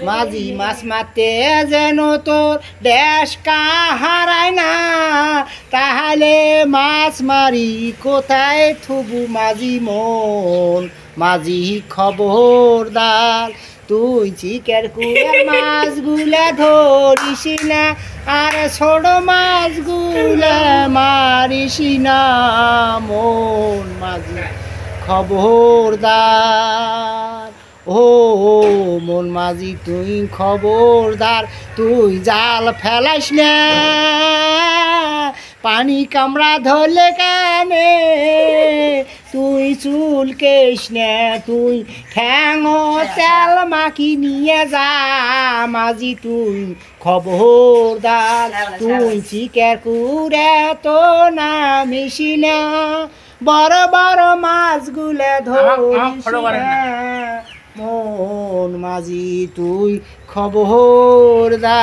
মাঝি মাছ মারতে যেন তোর দেশ কাহারায় না, তাহলে মাছ মারি কোথায় থুবু মাঝি মন। মাঝি খবরদার তুই চিকের কুড়ে মাছগুলা ধরিস না, আর ছোট মাছগুলা মারিস না মন। মাঝি খবরদার ও মন মাঝি তুই খবরদার, তুই জাল ফেলাস না, পানি কামড়া ধরলে কানে তুই চুল কেস না, তুই ঠ্যাং তেল মাখি নিয়ে যা মাঝি তুই খবরদার, তুই চিকের কুড়ে তো নামিস না, বড় বড় মাছগুলো ধরিস না মন। মাঝি তুই খবরদার।